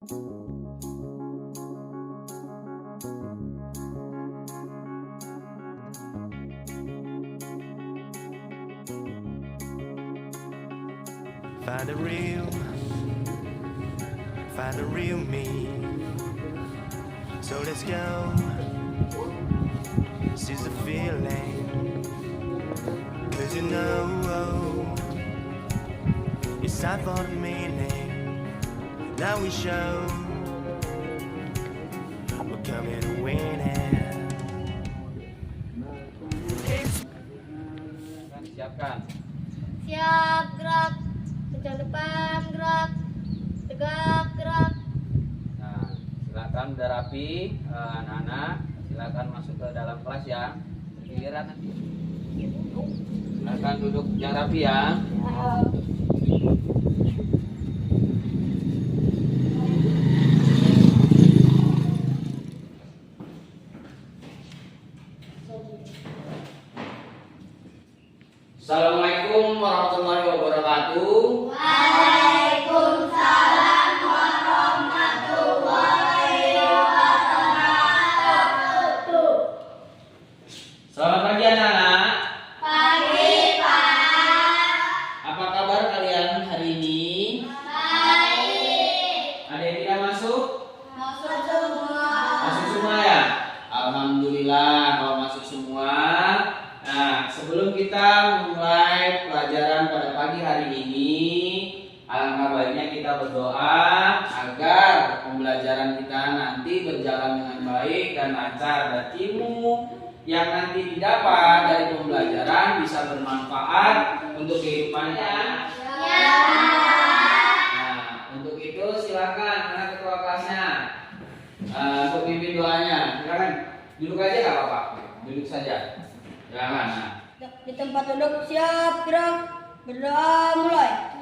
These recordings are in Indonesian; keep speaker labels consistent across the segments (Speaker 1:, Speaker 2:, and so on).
Speaker 1: Find the real me. So let's go. Seize the feeling. 'Cause you know it's time for the meaning. Now we show we're coming to win it.
Speaker 2: Siapkan.
Speaker 3: Siap, gerak. Kencang depan, gerak. Tegak, gerak.
Speaker 2: Nah, silakan udah rapi, anak-anak. Silakan masuk ke dalam kelas ya. Giliran nanti. Silakan duduk yang rapi ya. Assalamualaikum warahmatullahi wabarakatuh.
Speaker 3: Waalaikumsalam warahmatullahi wabarakatuh.
Speaker 2: Selamat pagi anak-anak.
Speaker 3: Pagi, Pak.
Speaker 2: Apa kabar kalian hari ini?
Speaker 3: Baik.
Speaker 2: Ada yang tidak masuk?
Speaker 3: Masuk semua.
Speaker 2: Masuk semua ya? Alhamdulillah kalau masuk semua. Nah, sebelum kita mulai pelajaran pada pagi hari ini, alangkah baiknya kita berdoa agar pembelajaran kita nanti berjalan dengan baik dan lancar, dan ilmu yang nanti didapat dari pembelajaran bisa bermanfaat untuk kehidupannya.
Speaker 3: Ya.
Speaker 2: Nah, untuk itu silakan anak ketua kelasnya untuk pimpin doanya. Silakan duduk aja nggak apa-apa, duduk saja. Jangan. Nah.
Speaker 3: Di tempat duduk, siap, gerak. Berdoa mulai.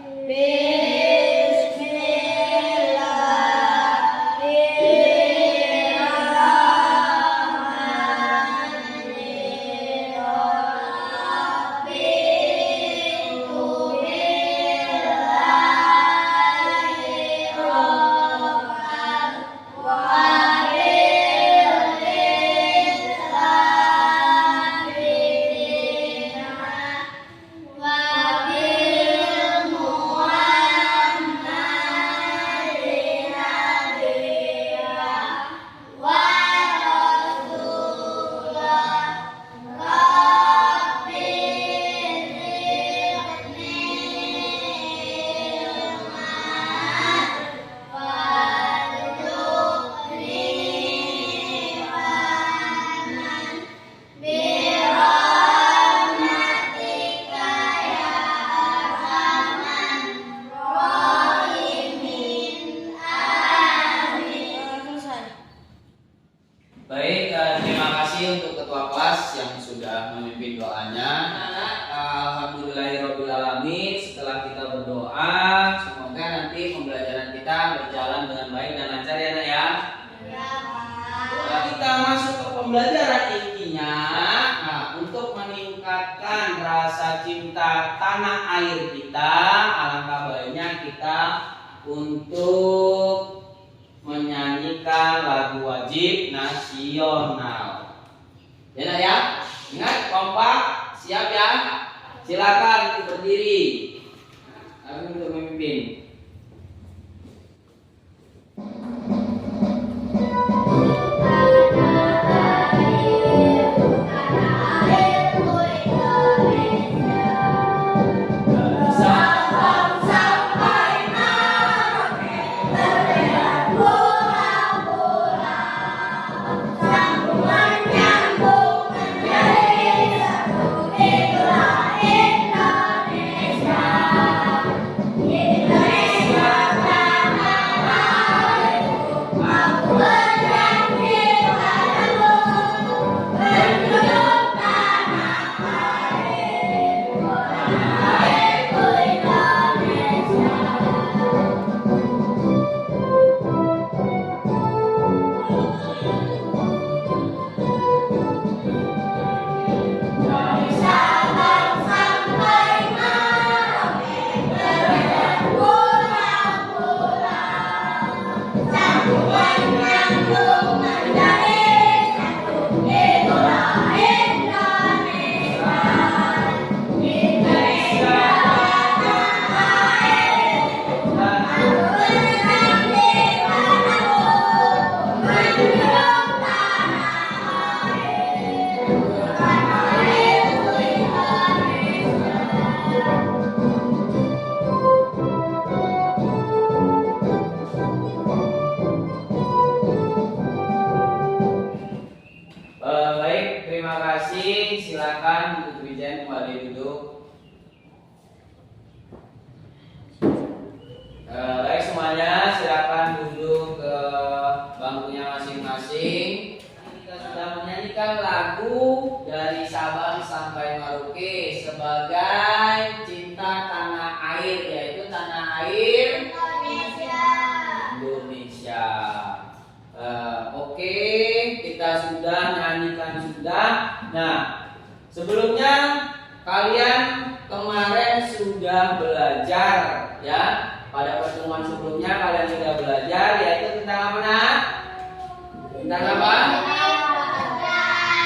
Speaker 2: Baik, terima kasih untuk ketua kelas yang sudah memimpin doanya. Alhamdulillahirobbilalamin. Setelah kita berdoa, semoga nanti pembelajaran kita berjalan dengan baik dan lancar ya, Nak ya. Setelah kita masuk ke pembelajaran intinya, untuk meningkatkan rasa cinta tanah air kita, alangkah baiknya kita untuk menyanyikan lagu wajib nasional. Ya, Nak ya? Ingat, kompak, siap ya? Silakan berdiri. Aku untuk memimpin.
Speaker 3: Indonesia.
Speaker 2: Baik, terima kasih. Silakan Bu Wijen kembali duduk. Baik semuanya, silakan duduk ke bangkunya masing-masing. Kita sudah menyanyikan lagu dari Sabang sampai Merauke sebagai cinta tanah air, yaitu tanah air Indonesia. Oke, kita sudah nyanyikan sudah. Nah, sebelumnya kalian kemarin sudah belajar ya. Pada pertemuan sebelumnya kalian sudah belajar yaitu tentang apa nak? Tentang apa?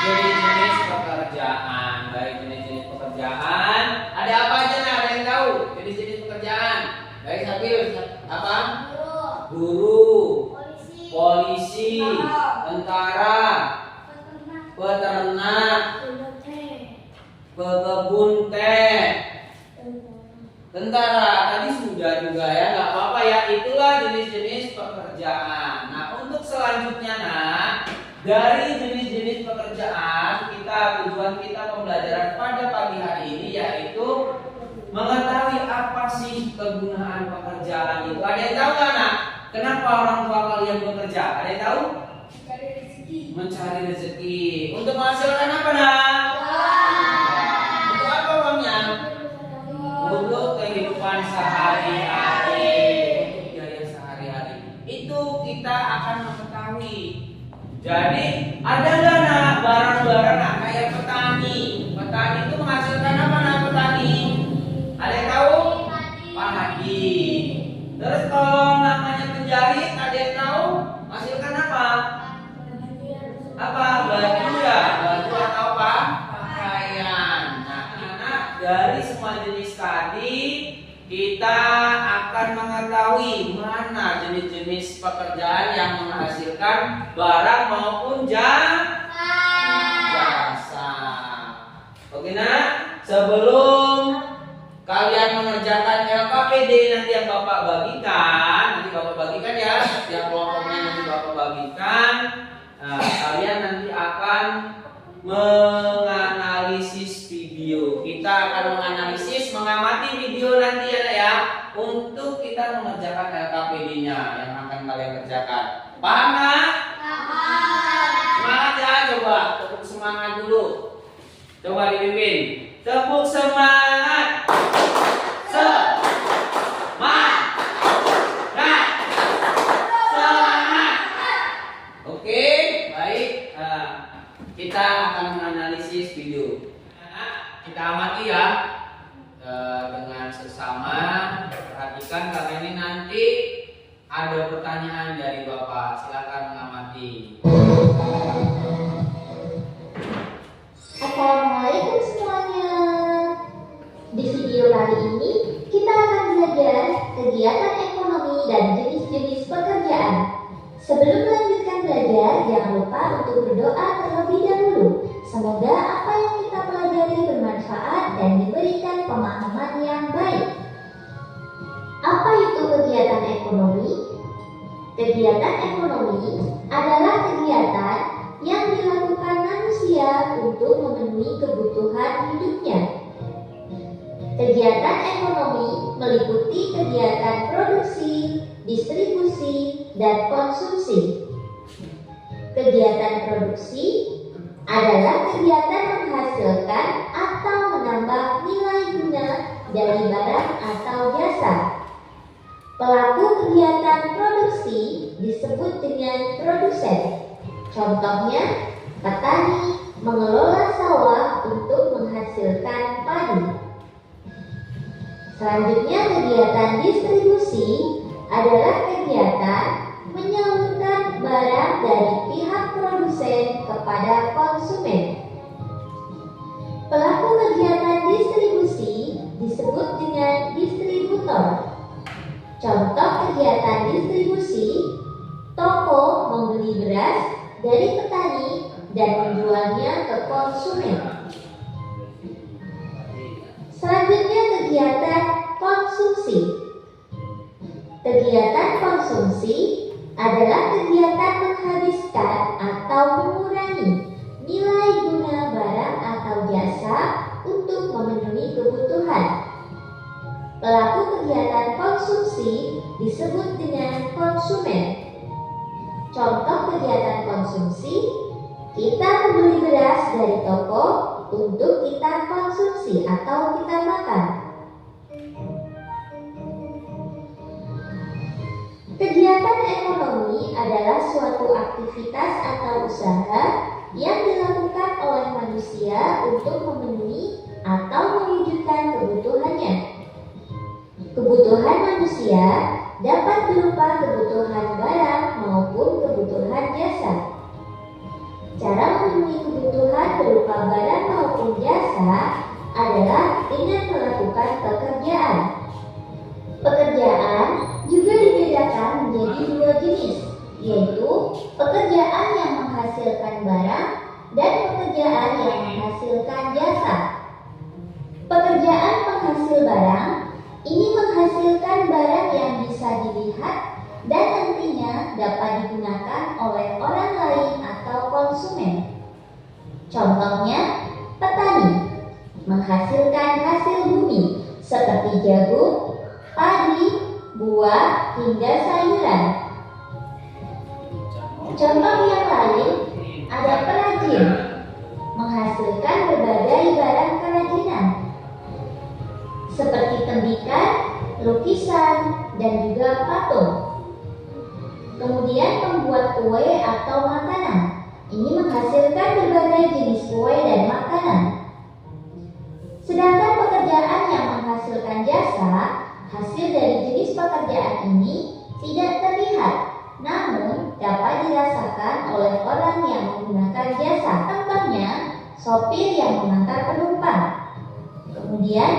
Speaker 2: Jenis-jenis pekerjaan. Baik, jenis-jenis pekerjaan. Ada apa aja nak? Ada yang tahu? Jenis-jenis pekerjaan. Baik, Sabil. Apa? Guru, polisi, tentara, peternak, pekebun teh, tentara. Tadi sudah juga ya, nggak apa-apa ya. Itulah jenis-jenis pekerjaan. Nah, untuk selanjutnya nak, dari jenis-jenis pekerjaan tujuan kita pembelajaran pada pagi hari ini yaitu mengetahui apa sih kegunaan pekerjaan itu. Ada yang tahu nggak nak? Kenapa orang tua kalian bekerja? Ada yang tahu? Mencari rezeki. Untuk menghasilkan apa nak? Untuk apa uangnya? Untuk kehidupan sehari-hari, untuk biaya sehari-hari. Itu kita akan mengetahui. Jadi ada nggak nak barang-barang nak kayak petani? Petani itu menghasilkan apa nak petani? Ada yang tahu? Padi. Terus kalau namanya penjahit, ada yang tahu? Menghasilkan apa? Apa? Baju ya? Baju atau apa? Pakaian. Nah, anak dari semua jenis tadi kita akan mengetahui mana jenis-jenis pekerjaan yang menghasilkan barang maupun jasa. Oke nak? Sebelum kalian mengerjakan LKPD nanti yang Bapak bagikan, ya, setiap kelompoknya nanti Bapak bagikan. Nah, kalian nanti akan menganalisis video. Kita akan menganalisis, mengamati video nanti ya, untuk kita mengerjakan LKPD-nya yang akan kalian kerjakan. Paham nggak? Semangat ya, coba tepuk semangat dulu. Coba dipimpin. Tepuk semangat. Oke, baik. Kita akan menganalisis video. Kita amati ya dengan sesama. Perhatikan karena ini nanti ada pertanyaan dari Bapak. Silakan mengamati.
Speaker 4: Assalamualaikum semuanya. Di video kali ini kita akan belajar kegiatan ekonomi dan jenis-jenis pekerjaan. Sebelum melanjutkan belajar, jangan lupa untuk berdoa terlebih dahulu. Semoga apa yang kita pelajari bermanfaat dan diberikan pemahaman yang baik. Apa itu kegiatan ekonomi? Kegiatan ekonomi adalah kegiatan yang dilakukan manusia untuk memenuhi kebutuhan hidupnya. Kegiatan ekonomi meliputi kegiatan produksi, distribusi, dan konsumsi. Kegiatan produksi adalah kegiatan menghasilkan atau menambah nilai guna dari barang atau jasa. Pelaku kegiatan produksi disebut dengan produsen. Contohnya, petani mengelola sawah untuk menghasilkan padi. Selanjutnya, kegiatan distribusi adalah kegiatan menyalurkan barang dari pihak produsen kepada konsumen. Pelaku kegiatan distribusi disebut dengan distributor. Contoh kegiatan distribusi: toko membeli beras dari petani dan menjualnya ke konsumen. Selanjutnya, kegiatan konsumsi. Kegiatan konsumsi adalah kegiatan menghabiskan atau mengurangi nilai guna barang atau jasa untuk memenuhi kebutuhan. Pelaku kegiatan konsumsi disebut dengan konsumen. Contoh kegiatan konsumsi: kita membeli beras dari toko untuk kita konsumsi atau kita makan. Kegiatan ekonomi adalah suatu aktivitas atau usaha yang dilakukan oleh manusia untuk memenuhi atau mewujudkan kebutuhannya. Kebutuhan manusia dapat berupa kebutuhan barang maupun kebutuhan jasa. Cara memenuhi kebutuhan berupa barang maupun jasa adalah dengan melakukan pekerjaan. Pekerjaan juga dibedakan menjadi dua jenis, yaitu pekerjaan yang menghasilkan barang dan pekerjaan yang menghasilkan jasa. Pekerjaan penghasil barang ini menghasilkan barang yang bisa dilihat dan nantinya dapat digunakan oleh orang lain atau konsumen. Contohnya, petani menghasilkan hasil bumi seperti jagung, padi, buah, hingga sayuran. Contoh yang lain, ada perajin menghasilkan berbagai barang kerajinan seperti tembikar, lukisan, dan juga patung. Kemudian pembuat kue atau makanan ini menghasilkan berbagai jenis kue dan makanan. Sedangkan pekerjaan yang menghasilkan jasa, hasil dari jenis pekerjaan ini tidak terlihat, namun dapat dirasakan oleh orang yang menggunakan jasa. Contohnya, sopir yang mengantar penumpang. Kemudian,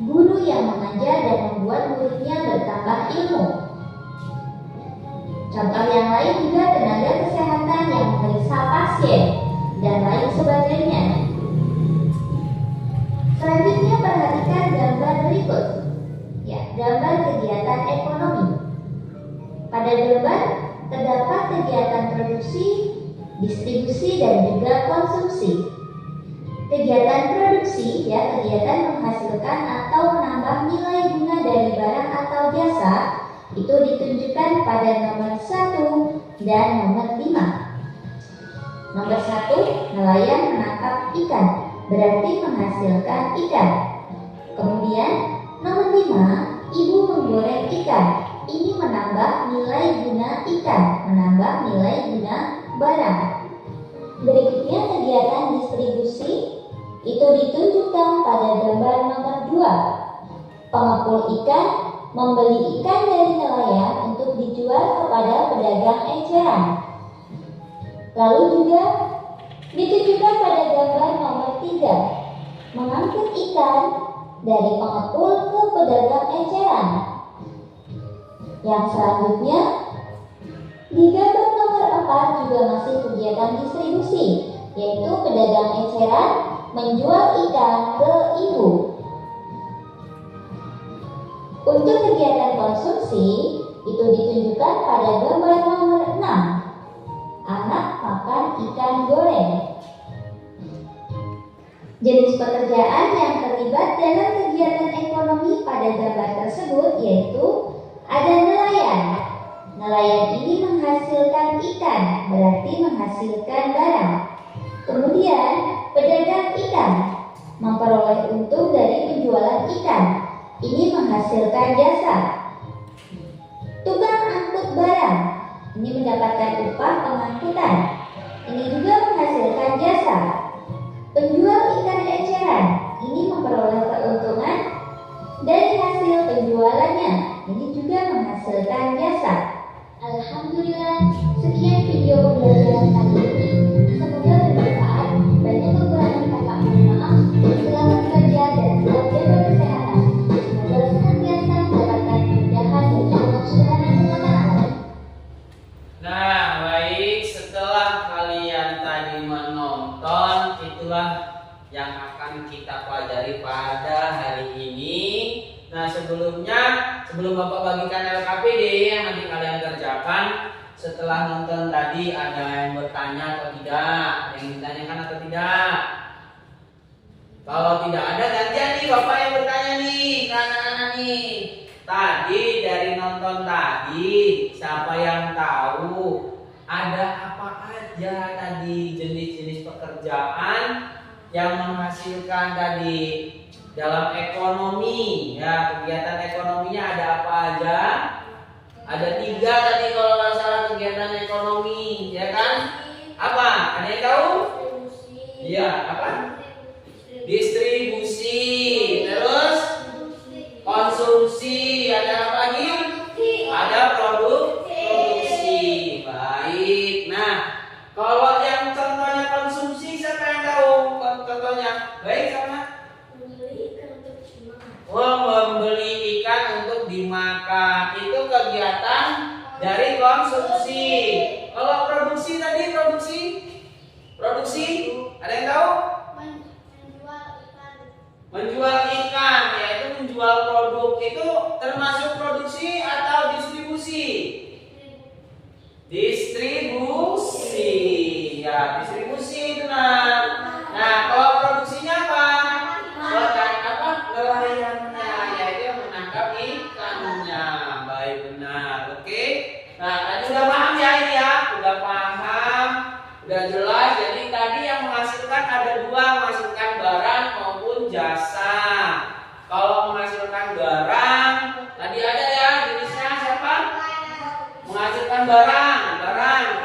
Speaker 4: guru yang mengajar dan membuat muridnya bertambah ilmu. Contoh yang lain juga tenaga kesehatan yang memeriksa pasien dan lain sebagainya. Selanjutnya, perhatikan gambar berikut. Gambar kegiatan ekonomi. Pada gambar terdapat kegiatan produksi, distribusi, dan juga konsumsi. Kegiatan produksi kegiatan menghasilkan atau menambah nilai guna dari barang atau jasa itu ditunjukkan pada nomor 1 dan nomor 5. Nomor 1, nelayan menangkap ikan, berarti menghasilkan ikan. Kemudian nomor 5, ibu menggoreng ikan, ini menambah nilai guna ikan, menambah nilai guna barang. Berikutnya kegiatan distribusi itu ditunjukkan pada gambar nomor 2. Pengepul ikan membeli ikan dari nelayan untuk dijual kepada pedagang eceran. Lalu juga ditunjukkan pada gambar nomor 3, mengangkut ikan dari pengepul ke pedagang eceran. Yang selanjutnya, di gambar nomor 4 juga masih kegiatan distribusi, yaitu pedagang eceran menjual ikan ke ibu. Untuk kegiatan konsumsi itu ditunjukkan pada gambar nomor 6, anak makan ikan goreng. Jenis pekerjaan yang terlibat dalam kegiatan ekonomi pada gambar tersebut yaitu ada nelayan. Nelayan ini menghasilkan ikan, berarti menghasilkan barang. Kemudian pedagang ikan memperoleh untung dari penjualan ikan, ini menghasilkan jasa. Tukang angkut barang ini mendapatkan upah pengangkutan, ini juga menghasilkan jasa. Penjual ikan eceran ini memperoleh keuntungan dari hasil penjualannya, ini juga menghasilkan jasa. Alhamdulillah, sekian video
Speaker 2: sebelum Bapak bagikan LKPD yang nanti kalian kerjakan, setelah nonton tadi ada yang bertanya atau tidak? Ada yang ditanyakan atau tidak? Kalau tidak ada, gantian nih Bapak yang bertanya nih ke anak-anak nih. Tadi dari nonton tadi, siapa yang tahu ada apa aja tadi jenis-jenis pekerjaan yang menghasilkan tadi dalam ekonomi? Ya, kegiatan ekonominya ada apa aja? Ada 3 tadi kalau nggak salah kegiatan ekonomi, ya kan? Apa? Ada yang tahu? Iya, apa? Distribusi, terus konsumsi, ada apa lagi? Ada produksi. Baik. Nah, kalau yang contohnya konsumsi, siapa yang tahu contohnya? Baik, sama? Membeli ikan untuk dimakan, itu kegiatan dari konsumsi. Kalau produksi tadi, produksi, ada yang tahu? Menjual ikan, yaitu menjual produk, itu termasuk produksi atau distribusi? Distribusi, ya distribusi itu nah kalau produksinya apa? Nelayannya, yaitu yang menangkap ikannya. Baik, benar, oke. Nah tadi udah paham ya ini ya, udah paham, udah jelas. Jadi tadi yang menghasilkan ada 2, menghasilkan barang maupun jasa. Kalau menghasilkan barang, tadi ada ya jenisnya siapa? Menghasilkan barang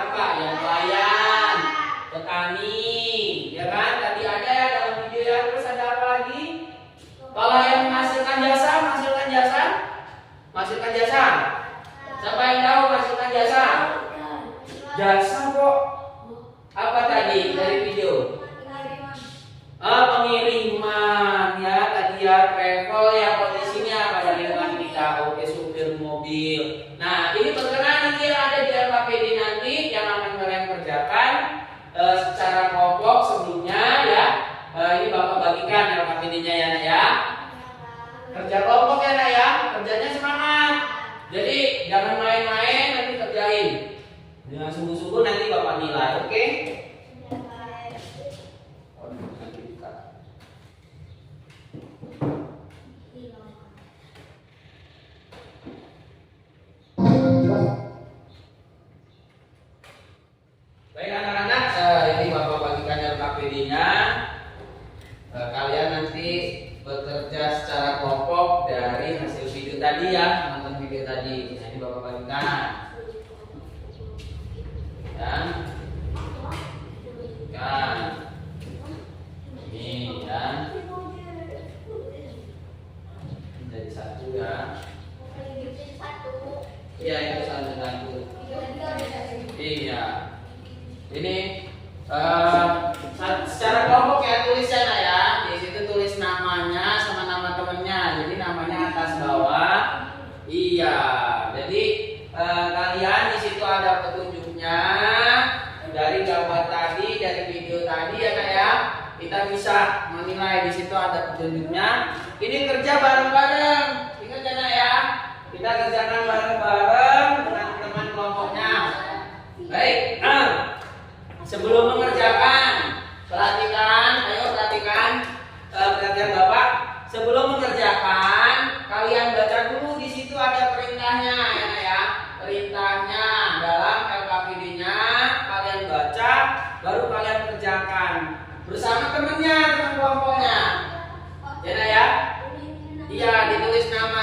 Speaker 2: apa? Ya nelayan, petani, ya kan? Tadi ada ya dalam video ya. Terus ada apa lagi? Kalau yang menghasilkan jasa, siapa yang tahu menghasilkan jasa? Jasa kok? Apa tadi dari video? Pengiriman ya tadi ya, travel ya, kondisinya pada lingkungan kita. Oke, supir mobil. Nah ini berkenaan nanti yang ada di LKPD nanti yang akan kalian kerjakan secara kelompok sebelumnya ya. Ini Bapak bagikan LKPD-nya ya nak ya. Kerja kelompok ya nak ya, kerjanya semangat. Jadi jangan main-main, nanti kerjain dengan sungguh-sungguh, nanti Bapak nilai, oke? Baik anak-anak, ini Bapak bagikan LKPD-nya. Kalian nanti bekerja secara kelompok dari hasil video tadi ya, nonton video tadi. Nah, ini Bapak bagikan. Ya. Kan. Ini ya. Jadi 1 ya. Iya, itu 1. Iya. Ini secara kelompok ya, tulisnya nah ya. Di situ tulis namanya sama nama temennya. Jadi namanya atas bawah. Iya. Jadi kalian di situ ada petunjuknya dari gambar tadi, dari video tadi ya nak ya. Kita bisa menilai, di situ ada petunjuknya. Ini kerja bareng-bareng. Ingat ya nak ya. Kita kerjakan bareng-bareng dengan teman kelompoknya. Baik. Sebelum mengerjakan, perhatikan perhatian Bapak. Sebelum mengerjakan, kalian baca dulu, di situ ada perintahnya ya nak ya. Perintahnya dalam LKPD-nya kalian baca, baru kalian kerjakan bersama teman kelompoknya. Ya nak ya. Iya, ditulis nama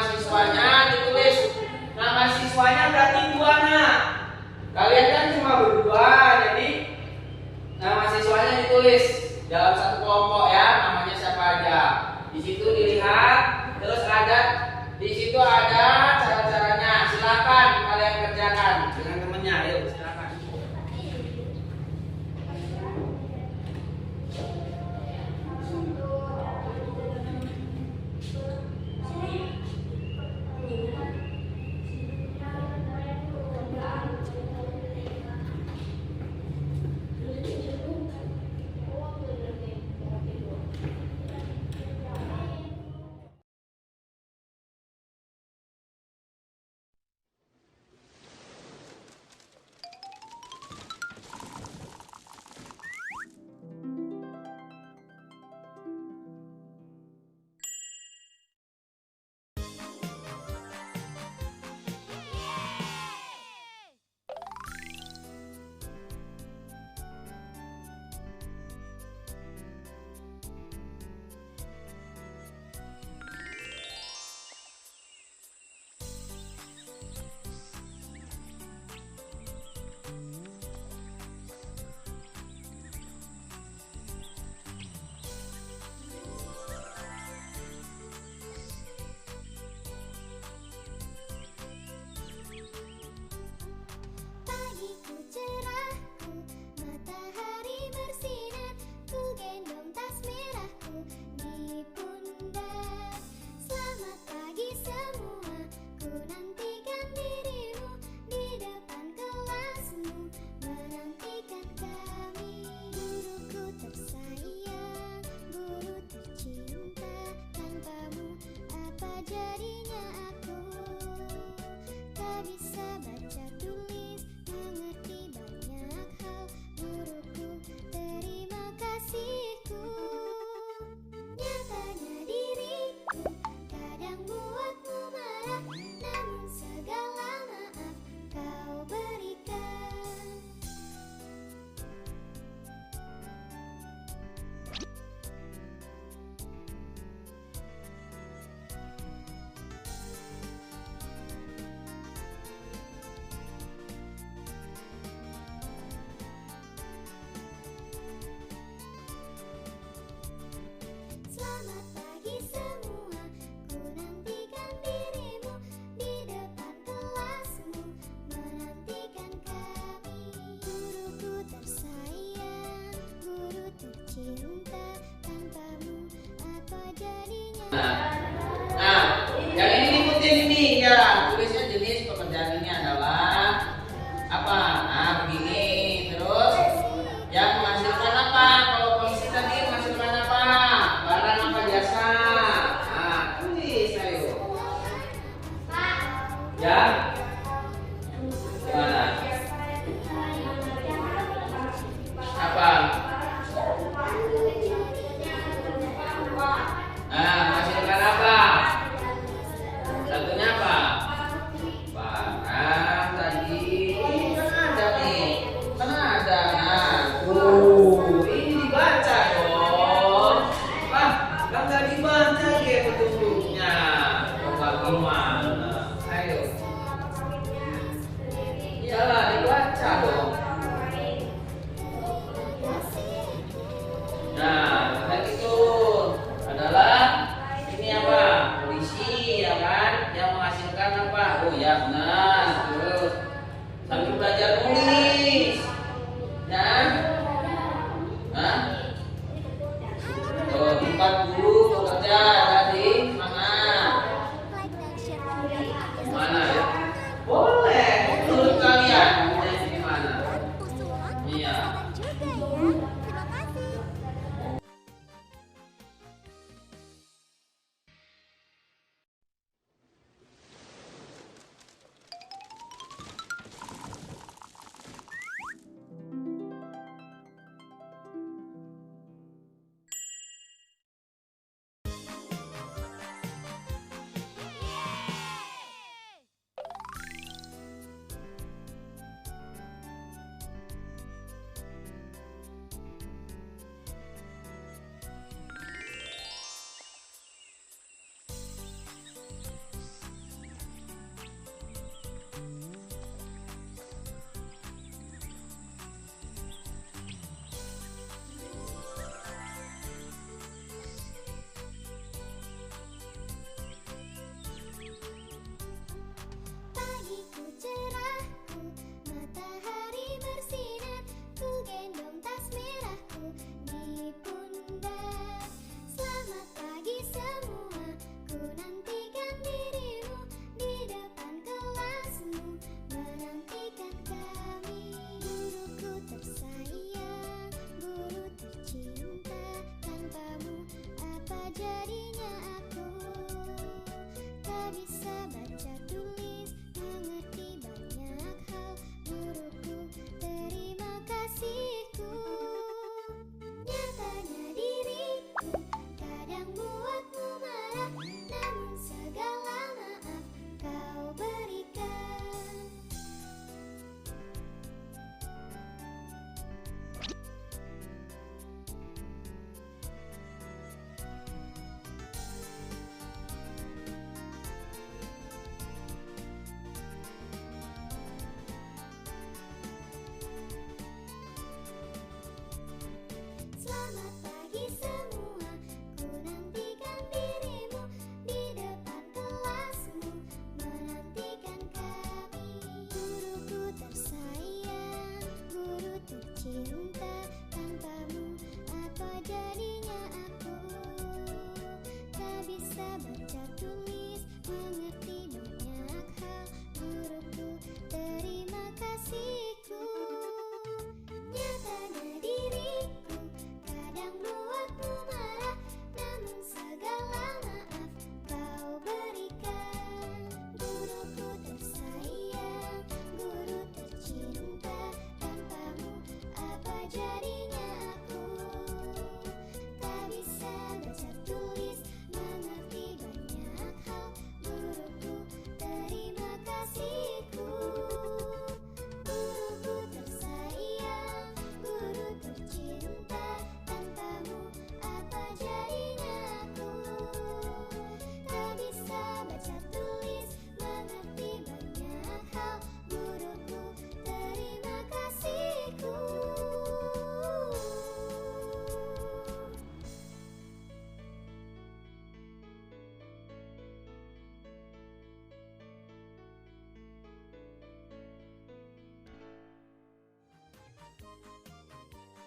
Speaker 2: siswanya, berarti 2 nak. Kalian kan cuma berdua, jadi nama siswanya ditulis dalam satu kelompok ya, namanya siapa aja. Di situ dilihat, terus di situ ada cara-caranya. Silakan kalian kerjakan dengan temannya. Ayo silakan.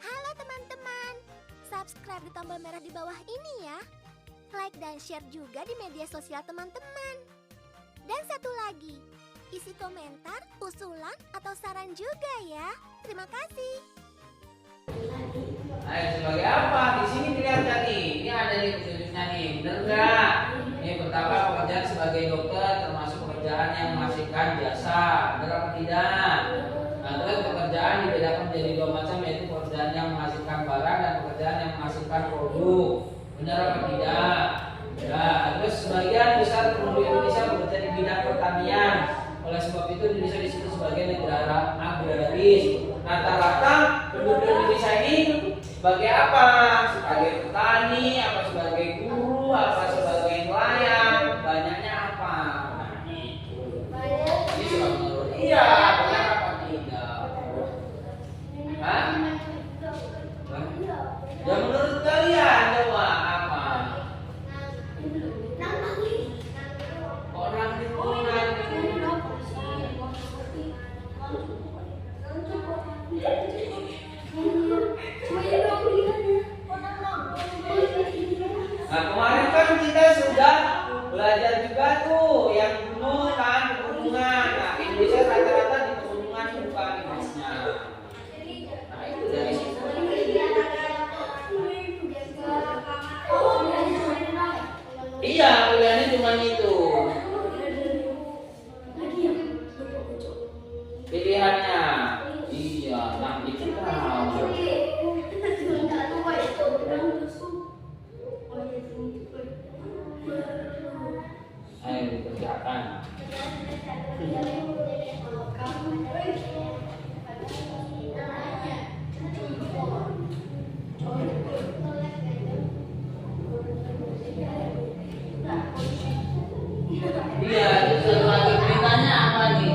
Speaker 5: Halo teman-teman, subscribe di tombol merah di bawah ini ya. Like dan share juga di media sosial teman-teman. Dan satu lagi, isi komentar, usulan, atau saran juga ya. Terima kasih.
Speaker 2: Ayo, sebagai apa? Di sini kelihatan nih. Ini ada nih petunjuknya nih. Bener nggak? Ini pertama pekerjaan sebagai dokter termasuk pekerjaan yang menghasilkan jasa. Bener apa tidak? Nah, terus pekerjaan dibedakan menjadi dua macam, yaitu pekerjaan yang menghasilkan barang dan pekerjaan yang menghasilkan produk. Benar apa tidak? Ya, terus sebagian besar penduduk Indonesia bekerja di bidang pertanian. Oleh sebab itu Indonesia disebut sebagai negara agraris. Rata-rata penduduk Indonesia ini sebagai apa? Sebagai petani, apa sebagai guru, apa sebagai nelayan? Banyaknya apa? Nah, itu. Ini sudah menurut. Iya, benar apa tidak? Hah? Ya menurut kalian coba apa? Orang lingkungan. Nah, kemarin kan kita sudah belajar juga tuh yang gunung kan, pegunungan. Nah, Indonesia rata-rata di pegunungan bukan Indonesia. Nah, itu dari situ. Iya, pilihannya cuma itu. Pilihannya. Iya, nah itu tahu. Ayo dikerjakan. Iya, itu satu lagi perintahnya apa nih?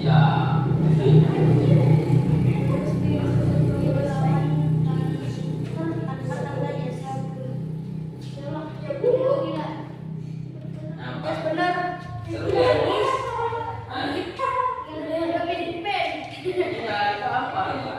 Speaker 2: Iya. Seru ya? Hah? Iya, itu apa ya?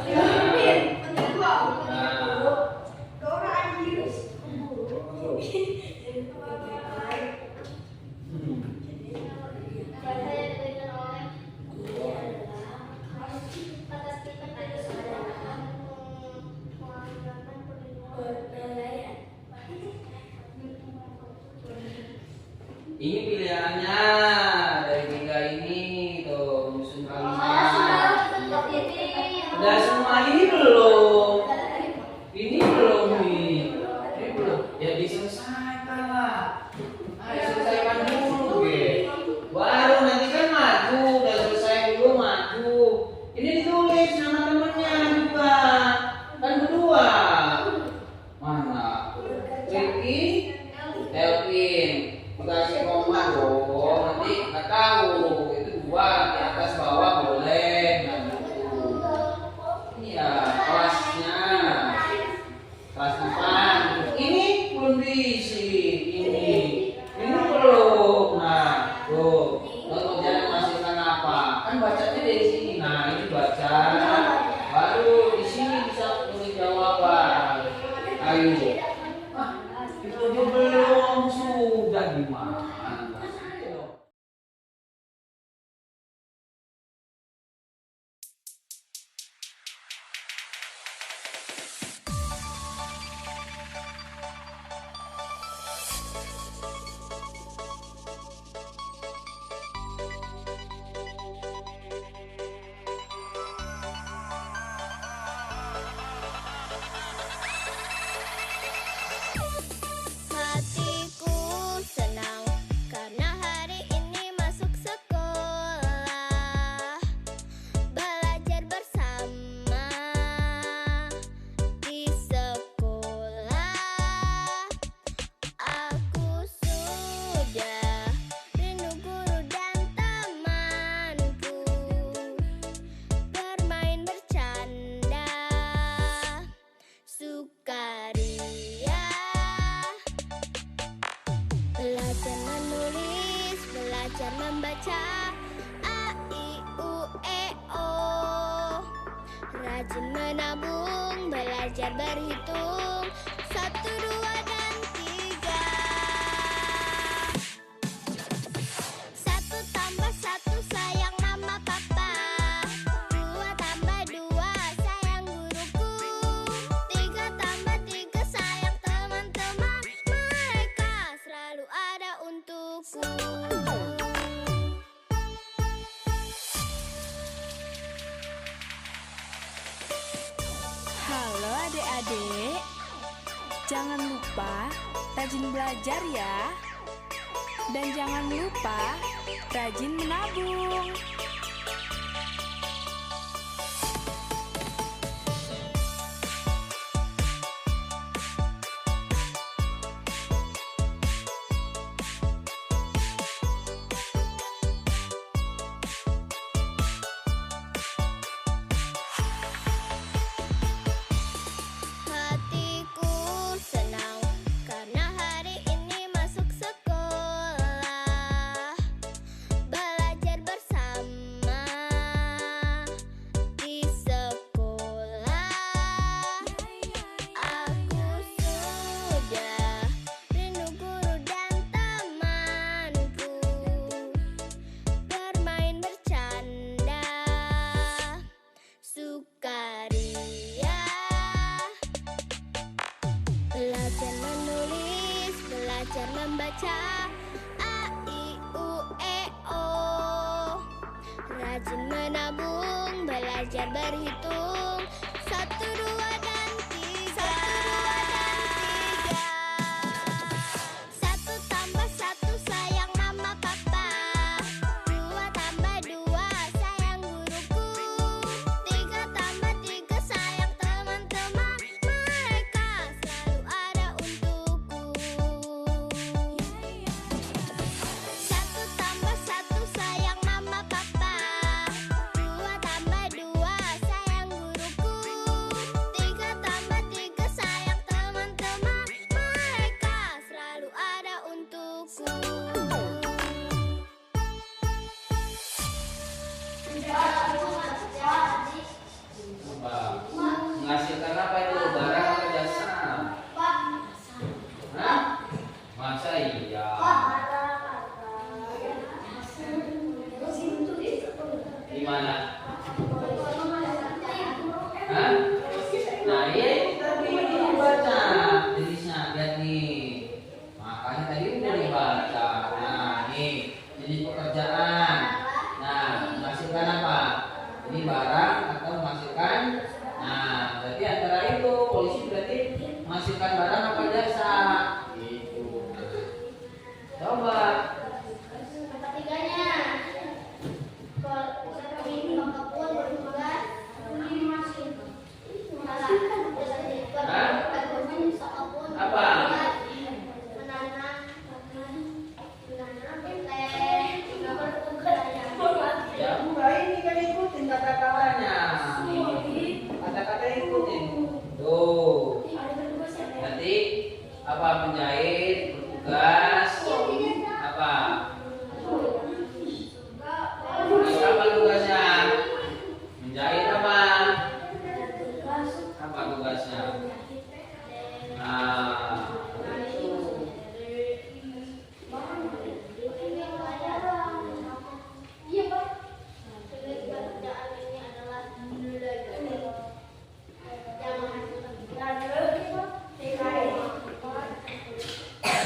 Speaker 2: Ini pilihannya dari tiga ini tuh, menyusun kalimat. Udah semua ini belum? Ini belum nih. Ini belum. Ya diselesaikan lah. Ayo selesaikan dulu, ge. Baru nanti kan maju. Udah selesai dulu maju. Ini ditulis nama temennya juga. Kan berdua. Mana? Ricky, Elvin. Dikasih koma dong, nanti nggak tahu itu dua di atas bawah boleh. Nah, gitu. Iya, kelasnya kelas 4. Ini belum diisi, ini belum. Nah, tuh, lo kerjaan menghasilkan apa? Kan bacanya dari sini. Nah, ini baca
Speaker 5: rajin menabung, belajar berhitung. 1, 2, dan 3. 1 tambah 1 sayang mama papa. 2 tambah 2 sayang guruku. 3 tambah 3 sayang teman-teman. Mereka selalu ada untukku.
Speaker 6: Halo adik-adik, jangan lupa rajin belajar ya. Dan jangan lupa rajin menabung.
Speaker 5: Hatiku senang karena hari ini masuk sekolah. Belajar bersama di sekolah. Aku sudah rindu guru dan temanku. Bermain bercanda sukaria. Belajar menulis, belajar membaca. A, I, U, E, O. Rajin menabung, belajar berhitung. 1, 2, dan 3. 1 tambah 1 sayang mama papa. 2 tambah 2 sayang guruku. 3 tambah 3 sayang teman-teman. Mereka selalu ada untukku. 1 tambah 1 sayang mama papa. 2 tambah 2 sayang guruku. 3 tambah 3 sayang teman-teman. Mereka selalu ada untukku.
Speaker 2: Apa? Menghasilkan apa itu? Barang atau jasa? Hah? Masa iya? Di mana? Hah? Nah, iya kita baca tulisnya, lihat nih. Makanya tadi udah dibaca. Nah, nih jenis pekerjaan. Nah, menghasilkan apa? Ini barang atau menghasilkan? Nah, berarti antara itu polisi berarti menghasilkan barang apa jasa? Itu. Coba. Apa? Ya, enggak, ini kan ikutin kata-katanya. Nih, kata-kata ikutin. Tuh. Nanti apa? Menjahit, bertugas. Apa? Apa tugasnya? Menjahit apa? Apa tugasnya? Nah, itu.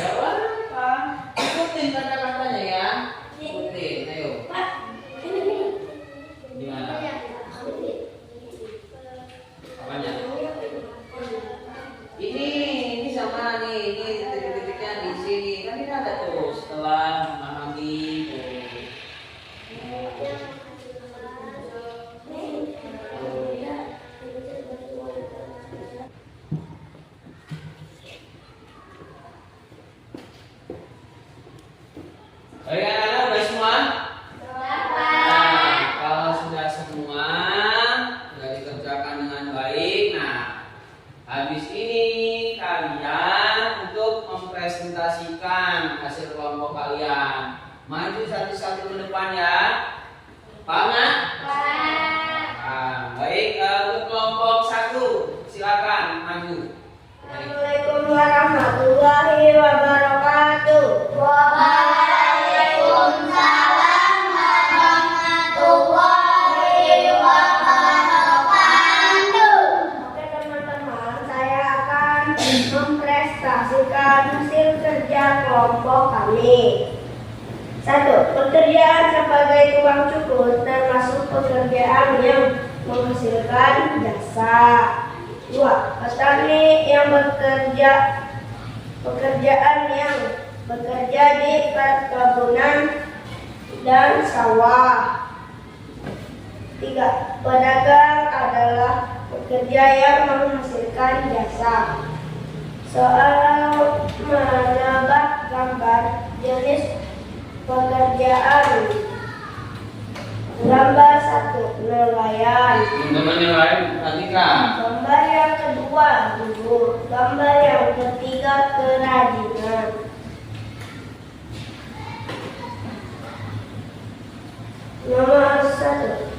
Speaker 2: Jawab apa? Ikutin kata-katanya ya. Ikutin, ayo. Gimana? Apanya? Ini sama nih, ini titik-titiknya di sini. Kan ini ada tuh setelah memahami tuh. Baik anak-anak, udah semua? Nah, kalau sudah semua, sudah dikerjakan dengan baik. Nah, habis ini kalian untuk mempresentasikan hasil kelompok kalian. Maju satu-satu ke depan ya. Paham nggak? Paham. Baik, untuk kelompok silakan maju.
Speaker 3: Assalamualaikum warahmatullahi wabarakatuh.
Speaker 4: Waalaikumsalam warahmatullahi wabarakatuh.
Speaker 3: Oke teman-teman, saya akan mempresentasikan hasil kerja kelompok kami. 1. Pekerjaan sebagai tukang cukur termasuk pekerjaan yang menghasilkan jasa. 2. Petani yang pekerjaan yang bekerja di perkebunan dan sawah. 3. Pedagang adalah pekerja yang menghasilkan jasa. Soal menebak gambar jenis pekerjaan. Gambar 1, nelayan.
Speaker 2: Teman-teman yang lain perhatikan.
Speaker 3: Gambar yang kedua, guru. Gambar yang ketiga, kerajinan. Nomor 1.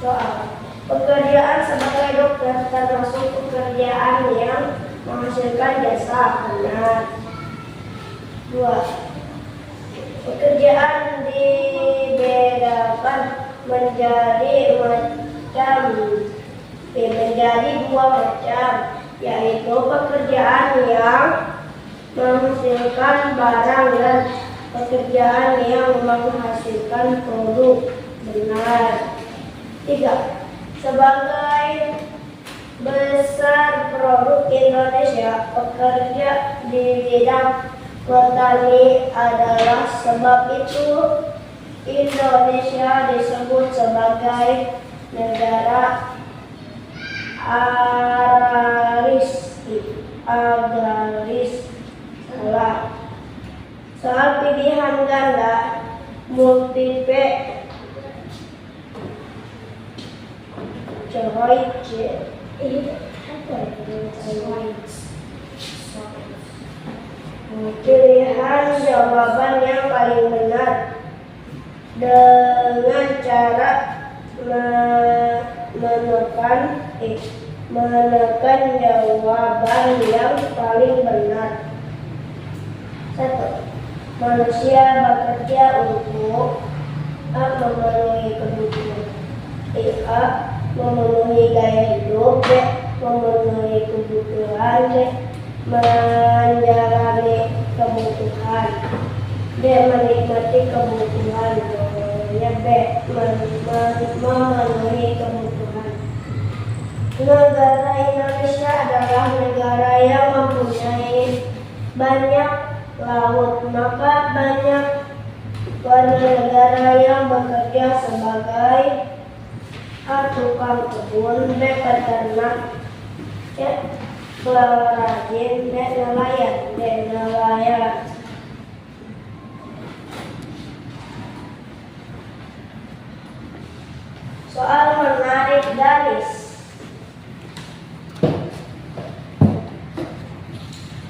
Speaker 3: Soal pekerjaan sebagai dokter termasuk pekerjaan yang menghasilkan jasa. Benar. 2. Pekerjaan dibedakan menjadi dua macam, yaitu pekerjaan yang menghasilkan barang dan pekerjaan yang menghasilkan produk. Benar. 3. Sebagai besar produk Indonesia, pekerja di bidang petani adalah sebab itu Indonesia disebut sebagai negara agraris. Salah. Soal pilihan ganda multiple pilihan jawaban yang paling benar dengan cara menekan jawaban yang paling benar. 1. Manusia bekerja untuk A. Memenuhi kebutuhan, A. Memenuhi gaya hidup, B. Memenuhi kebutuhan, C. Menjalani kebutuhan, D. Menikmati kebutuhan, B. Memenuhi kebutuhan. Negara Indonesia adalah negara yang mempunyai banyak laut, maka banyak warga negara yang bekerja sebagai A. Tukang kebun, B. Peternak, C. Perajin, D. Nelayan, D. Nelayan. Soal menarik garis.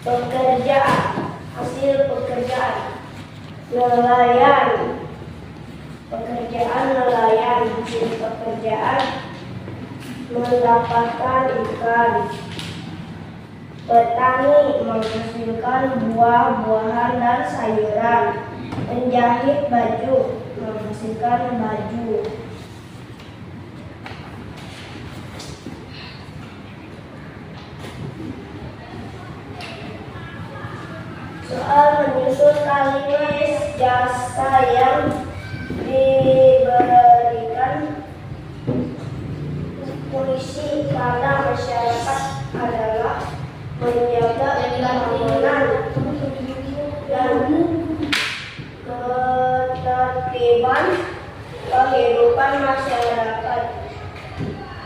Speaker 3: Pekerjaan, hasil pekerjaan. Nelayan, pekerjaan nelayan, hasil pekerjaan mendapatkan ikan. Petani menghasilkan buah-buahan dan sayuran. Penjahit baju menghasilkan baju. Soal menyusun kalimat jasa yang diberikan. Fungsi pada masyarakat adalah menjaga keamanan dan ketertiban kehidupan masyarakat,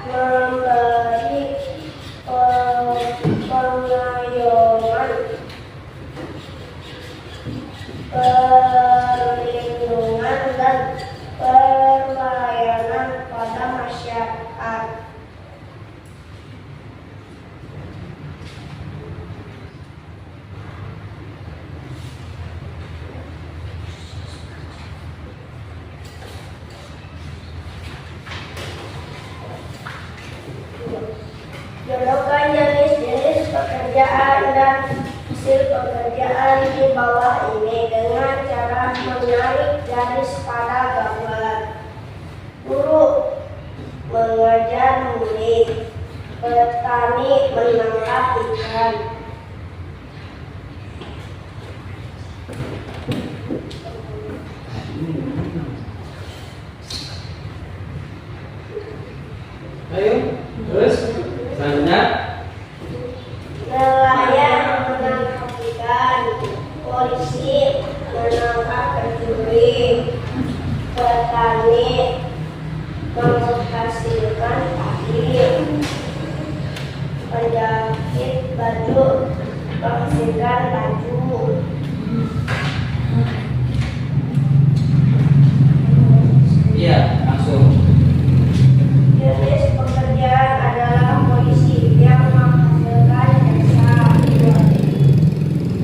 Speaker 3: memberi pengayuman, perlindungan dan pelayanan pada masyarakat. Contohkan jenis-jenis pekerjaan dan hasil pekerjaan di bawah ini dengan cara menarik garis pada gambar. Guru mengajar murid, petani menangkap ikan.
Speaker 2: Ayo, terus selanjutnya.
Speaker 3: Nelayan menangkap ikan, polisi menangkap pencuri, petani menghasilkan padi, penjahit baju menghasilkan baju.
Speaker 2: Iya, langsung.
Speaker 3: Jenis pekerjaan adalah polisi yang menghasilkan jasa.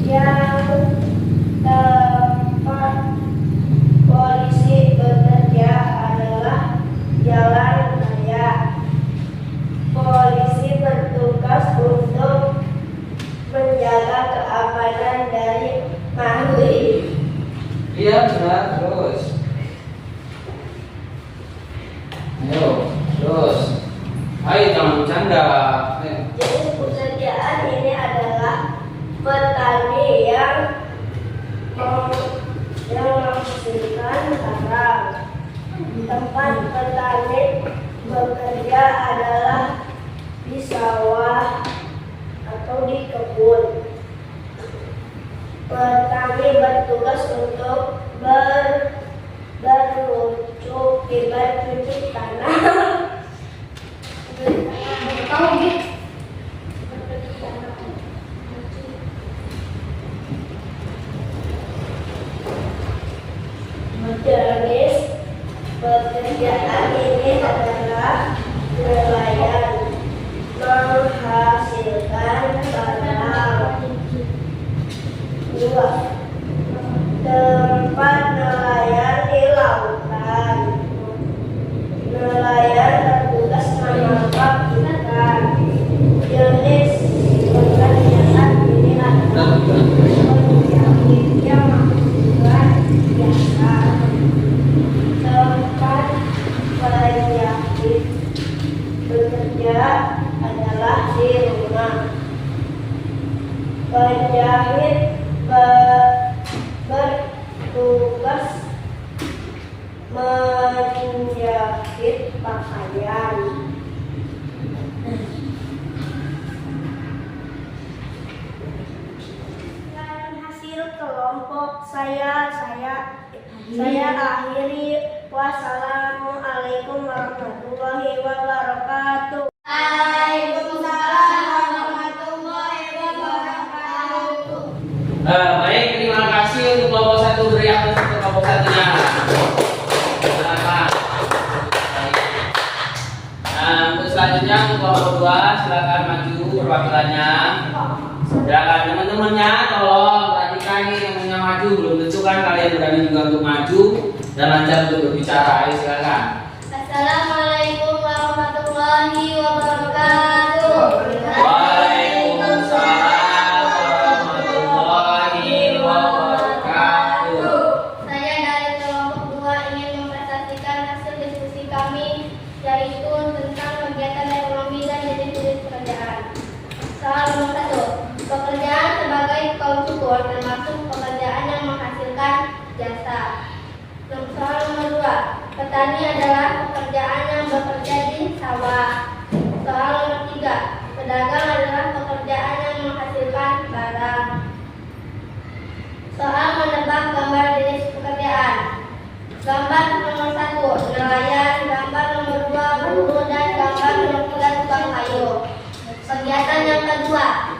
Speaker 3: Yang tempat polisi bekerja adalah jalan raya. Polisi bertugas untuk menjaga keamanan dari makhluk.
Speaker 2: Iya, benar, terus. Ayo, terus. Ayo, jangan bercanda. Ayo.
Speaker 3: Jenis pekerjaan ini adalah petani yang menghasilkan barang. Tempat petani bekerja adalah di sawah atau di kebun. Petani bertugas untuk bercucuk tanah. Jenis pekerjaan ini adalah nelayan menghasilkan barang. 2. Tempat nelayan di lautan. Nelayan bertugas menangkap ikan. Jenis pekerjaan ini adalah penjahit yang menghasilkan jasa. Tempat penjahit bekerja adalah di rumah. Penjahit bertugas menjahit pakaian. Dan hasil kelompok saya akhiri. Wassalamualaikum warahmatullahi wabarakatuh. Waalaikumsalam warahmatullahi wabarakatuh.
Speaker 2: Baik, terima kasih untuk kelompok 1 beri aplaus untuk kelompok 1-nya. Selamat. Untuk selanjutnya untuk kelompok 2 silakan maju perwakilannya. Silakan teman-temannya, tolong perhatikan nih yang punya maju, belum tentu kan kalian berani juga untuk maju dan lancar untuk berbicara. Ayo silakan.
Speaker 3: Assalamualaikum warahmatullahi wabarakatuh.
Speaker 2: Waalaikumsalam warahmatullahi wabarakatuh.
Speaker 3: Saya dari kelompok 2 ingin mempresentasikan hasil diskusi kami, yaitu tentang kegiatan ekonomi dan jenis-jenis pekerjaan. Soal nomor 1, pekerjaan sebagai kaum cukur termasuk pekerjaan yang menghasilkan jasa. Soal nomor 2, petani adalah pekerjaan yang bekerja di sawah. Soal nomor 3, pedagang adalah pekerjaan yang menghasilkan barang. Soal menebak gambar jenis pekerjaan. Gambar nomor 1, nelayan. Gambar nomor 2, buruh. Dan gambar nomor 3, tukang kayu. Kegiatan yang kedua,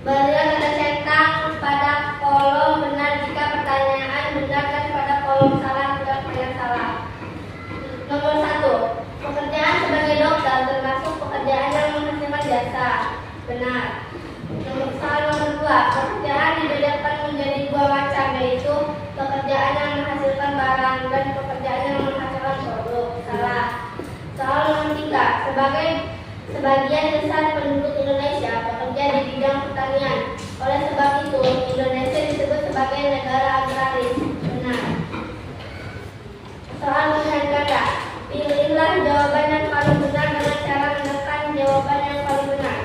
Speaker 3: berikan tanda centang pada kolom benar jika pertanyaan benar dan pada kolom salah jika pertanyaan salah. Nomor 1, pekerjaan sebagai dokter termasuk pekerjaan yang menghasilkan jasa. Benar. Soal nomor 2, pekerjaan dibedakan menjadi 2 macam, yaitu pekerjaan yang menghasilkan barang dan pekerjaan yang menghasilkan produk. Salah. Soal nomor 3, Sebagian besar penduduk Indonesia bekerja di bidang pertanian. Oleh sebab itu, Indonesia disebut sebagai negara agraris. Benar. Soal pilihan kata. Pilihlah jawaban yang paling benar dengan cara menekan jawaban yang paling benar.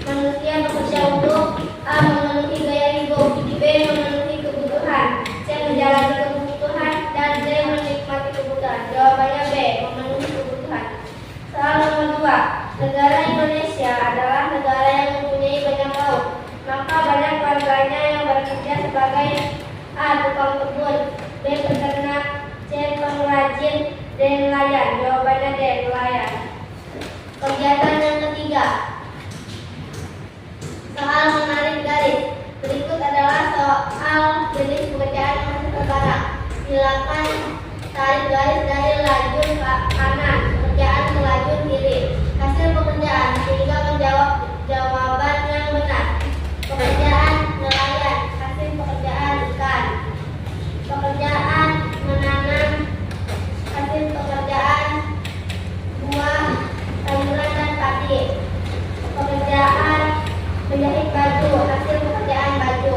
Speaker 3: Manusia bekerja untuk A. Memenuhi gaya hidup, B. Memenuhi kebutuhan, C. Menjalani kebutuhan, dan D. Menikmati kebutuhan. Jawabannya B. Memenuhi kebutuhan. Soal nomor 2. Negara Indonesia adalah negara yang mempunyai banyak laut. Maka banyak warganya yang bekerja sebagai A. Tukang kebun, B. Peternak, C. Pengrajin, D. Nelayan. Jawabannya D. Nelayan. Kegiatan yang ketiga. Soal menarik garis. Berikut adalah soal jenis pekerjaan yang masuk terbarak. Silakan tarik garis dari lajur kanan pekerjaan ke lajur kiri. Hasil pekerjaan sehingga menjawab jawaban yang benar. Pekerjaan nelayan, hasil pekerjaan ikan. Pekerjaan menanam, hasil pekerjaan buah, sayuran dan padi. Pekerjaan menjahit baju, hasil pekerjaan baju.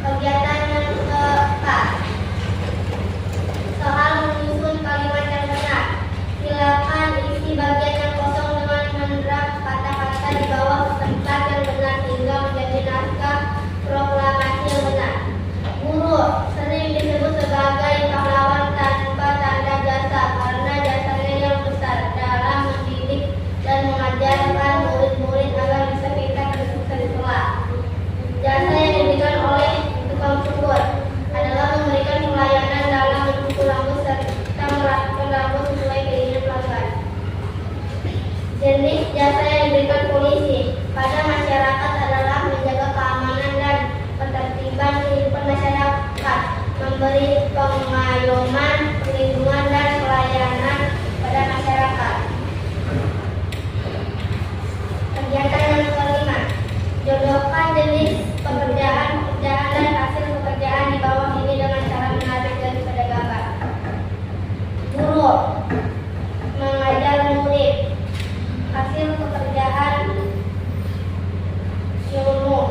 Speaker 3: Kegiatan yang keempat. Soal menyusun kalimat yang benar. Silakan isi bagian yang kosong dengan menerap kata-kata di bawah tempat yang benar hingga menjadi naskah proklamasi yang benar. Guru sering disebut sebagai pahlawan tanpa tanda jasa karena jasanya yang besar dalam mendidik dan mengajarkan murid-murid agar bisa pintar dan sukses sekolah. Jasa yang diberikan oleh tukang cukur adalah memberikan pelayanan dalam mencukur rambut serta merapikan rambut sesuai keinginan pelanggan. Jenis jasa yang diberikan polisi pada masyarakat adalah menjaga keamanan dan ketertiban kehidupan masyarakat, memberi pengayoman, perlindungan dan pelayanan pada masyarakat. Kegiatan yang kelima. Jodohkan jenis pekerjaan dan hasil pekerjaan di bawah ini dengan cara menarik garis pada gambar. Guru mengajar murid, hasil pekerjaan ilmu.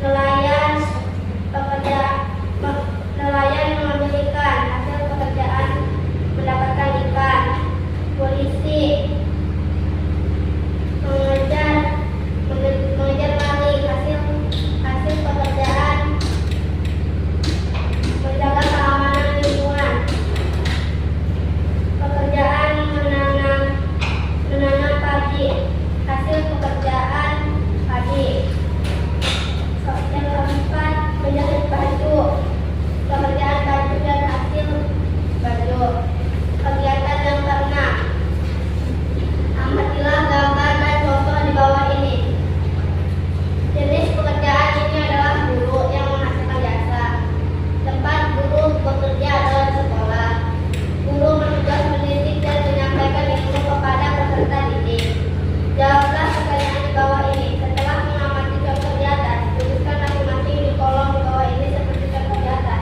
Speaker 3: Nelayan nelayan mengambil ikan, hasil pekerjaan mendapatkan ikan. Polisi mengejar maling, hasil pekerjaan menjaga keamanan lingkungan. Pekerjaan menanam padi, hasil pekerjaan padi. Yang keempat, menjahit baju, pekerjaan baju dan hasil baju. Kegiatan yang keenam. Amatilah gambar dan contoh di bawah ini. Jenis pekerjaan ini adalah guru yang menghasilkan jasa. Tempat guru bekerja adalah di sekolah. Guru bertugas mendidik dan menyampaikan ilmu kepada peserta didik. Jawablah pertanyaan di bawah ini. Setelah mengamati contoh di atas, tuliskan masing-masing di kolom di bawah ini seperti contoh di atas.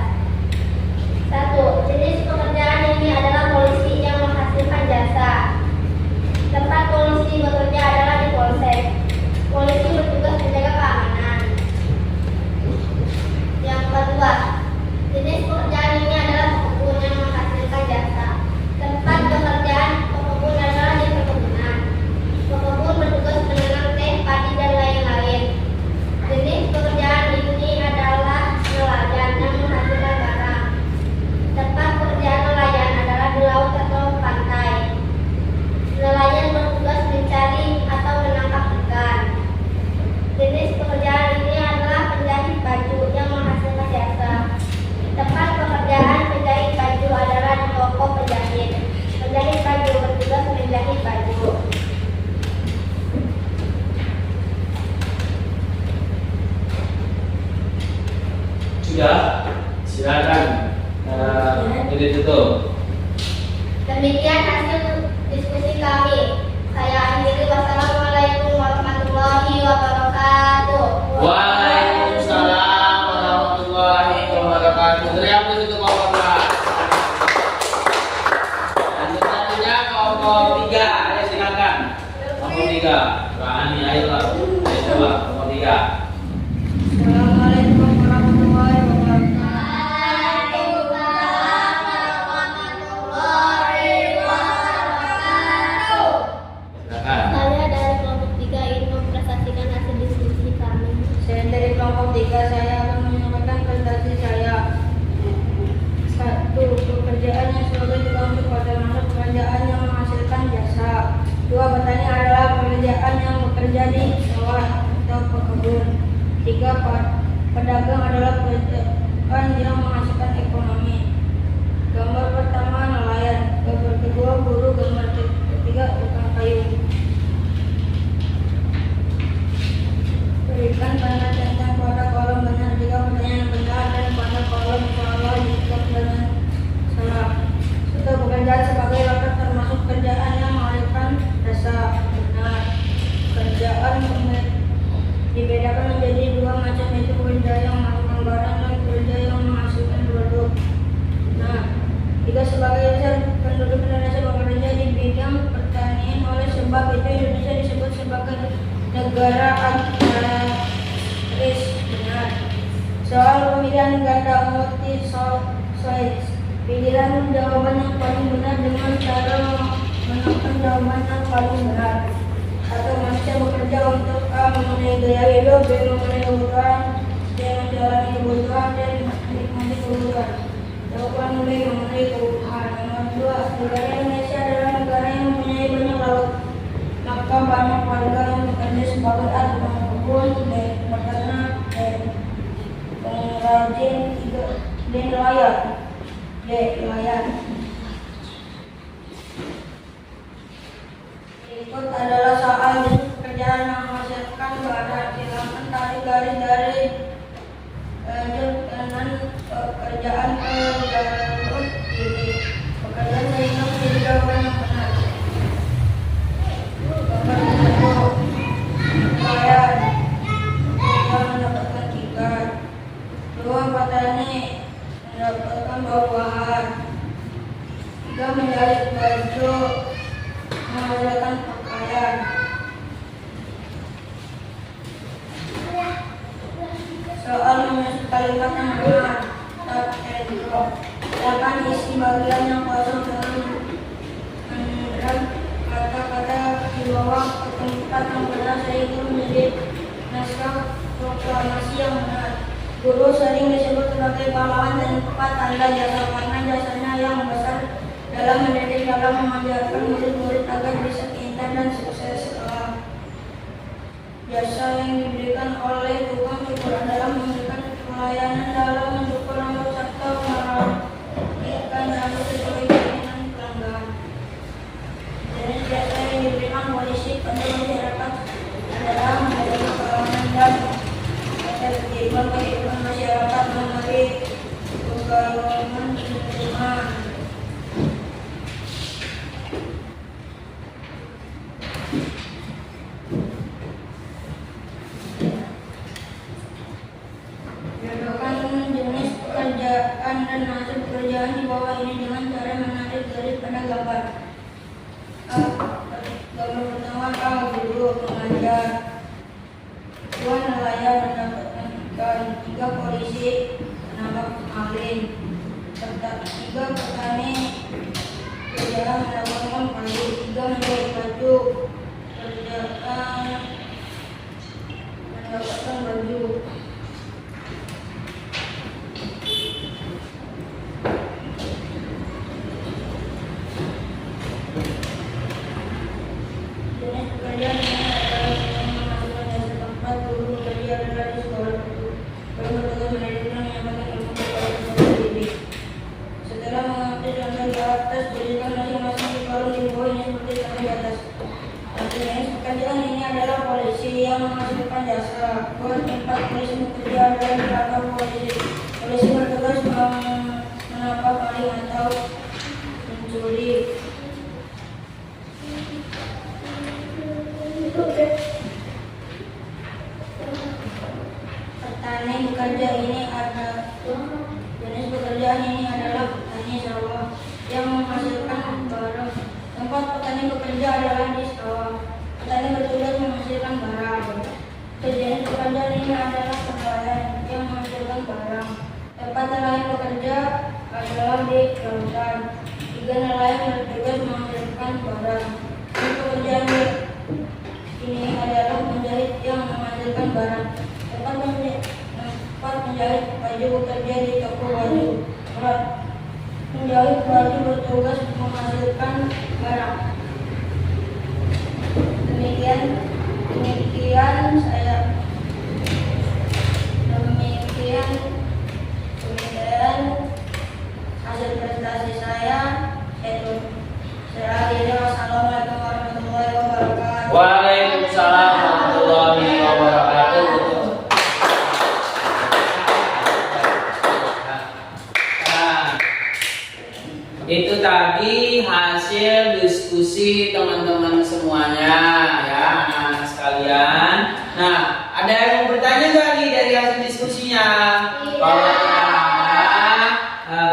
Speaker 3: 1. Jenis pekerjaan ini adalah polisi yang menghasilkan jasa. Tempat polisi bekerja adalah di polsek. Polisi bertugas menjaga keamanan. Yang kedua, jenis pekerjaan ini adalah pekebun yang menghasilkan jasa. Tempat pekerjaan pekebun adalah di perkebunan. Pekebun bertugas menanam teh, padi, dan lain-lain. Jenis pekerjaan ini adalah nelayan yang menghasilkan barang. Tempat pekerjaan nelayan adalah di laut atau pantai. Nelayan bertugas mencari atau menangkap ikan. Jenis pekerjaan ini adalah penjahit baju yang menghasilkan jasa. Tempat pekerjaan penjahit baju adalah di toko penjahit. Penjahit baju bertugas menjahit baju.
Speaker 2: Sudah? Silakan ditutup.
Speaker 3: Demikian hasil diskusi kami. Saya akhiri. Wassalamualaikum warahmatullahi wabarakatuh.
Speaker 2: Waalaikumsalam warahmatullahi wabarakatuh. Teriak untuk Allah. Dan selanjutnya kelompok 3, ayo silakan. 3. Kak Ani, ayolah. Ayo coba kelompok 3.
Speaker 3: Assalamualaikum warahmatullahi wabarakatuh.
Speaker 2: Silakan.
Speaker 3: Saya dari kelompok 3 ingin mempresentasikan hasil diskusi kami.
Speaker 7: Saya dari kelompok 3, saya akan menyampaikan presentasi saya. 1. Pekerjaan yang sebagai tukang cukur termasuk pekerjaan yang menghasilkan jasa. 2. Petani adalah pekerjaan yang bekerja di sawah atau pekebun. 3. Pedagang adalah pekerjaan yang menghasilkan ekonomi. Gambar pertama nelayan, gambar kedua buruh, gambar ketiga tukang kayu. Berikan tanda centang pada kolom benar jika pertanyaan benar dan pada kolom salah jika pertanyaan salah. Sudah pekerjaan sebagai latar termasuk pekerjaan yang menghasilkan jasa. Benar. Pekerjaan dibedakan menjadi 2 macam, yaitu pekerja yang menghasilkan barang dan pekerja yang menghasilkan produk. Nah, jika sebagai dasar penduduk Indonesia bekerja di bidang pertanian, oleh sebab itu Indonesia disebut sebagai negara agraris. Benar. Soal pemilihan ganda multi choice, pilihan jawaban yang paling benar dengan cara menemukan jawaban yang paling benar. Atau manusia bekerja untuk A. Memenuhi gaya hidup, B. Memenuhi kebutuhan, C. Menjalani kebutuhan, dan menikmati kebutuhan. Jawaban B. Memenuhi kebutuhan. Nomor 2. Negara Indonesia adalah negara yang mempunyai banyak laut, maka banyak warga yang bekerja sebagai tukang kebun, B. Peternak, C. Pengrajin, D. Nelayan, D. Nelayan. Berikut adalah soal jenis pekerjaan yang menghasilkan barang. Silakan tarik garis dari lanjut kanan pekerjaan ke garut kiri. Pekerjaan sehingga menjadi jawaban yang benar. Gambar 1. Nelayan yang mendapatkan ikan. 2. Petani mendapatkan buah-buahan. 3. Menjahit baju menghasilkan pakaian. Soal menyusun kalimat yang benar. Silakan isi bagian yang kosong dengan menyerap kata-kata di bawah ke tempat yang benar sehingga menjadi naskah proklamasi yang benar. Guru sering disebut sebagai pahlawan dan tempat tanda jasa karena jasanya yang besar dalam mendidik, dalam mengajarkan murid-murid agar bisa pintar dan sukses sekolah. Jasa yang diberikan oleh tukang cukur adalah memberikan pelayanan dalam mencukur rambut serta merapikan rambut sesuai keinginan pelanggan. Jenis jasa yang diberikan polisi pada masyarakat adalah memberikan perlawanan dan ketertiban kehidupan masyarakat, memberi kegalauan lingkungan. Bedakan jenis pekerjaan dan hasil pekerjaan di bawah ini dengan cara menarik garis pada gambar. A. Gambar pertama A. Guru pengajar. 2. Nelayan mendapatkan ikan. 3. Polisi menangkap maling. 3. Petani pekerjaan mendapatkan padi. 3. Menjahit baju pekerjaan mendapatkan baju. Jenis pekerjaan ini adalah yang menghasilkan jasa tempat. Guru bekerja adalah di sekolah itu. Guru bertugas mendidik dan menyampaikan ilmu kepada peserta didik. Setelah mengerti contoh di atas, jadikan masing-masing di kolom di bawah ini seperti contoh di atas. Jenis pekerjaan ini adalah polisi yang menghasilkan jasa. 4. Polisi bekerja adalah di kantor polisi. Polisi bertugas menangkap maling atau mencuri. Petani bekerja ini ada jenis pekerjaan ini adalah petani sawah yang menghasilkan barang. Tempat petani bekerja adalah di sawah. Petani bertugas menghasilkan barang. Kejadian pekerjaan ini adalah pegawai yang menghasilkan barang. Tempat nelayan bekerja adalah di lautan. 3 nelayan bertugas menghasilkan barang. Ini pekerjaan ini adalah penjahit yang menghasilkan barang. Tempat penjahit baju bekerja di toko baju. Penjahit baju bertugas menghasilkan barang. Demikian hasil presentasi saya. Saya akhiri. Wassalamualaikum warahmatullahi wabarakatuh.
Speaker 2: Waalaikumsalam warahmatullahi wabarakatuh. Nah, itu tadi hasil diskusi teman-teman semuanya ya, anak-anak sekalian. Nah, ada yang mau bertanya nggak nih dari hasil diskusinya? Kalau ada,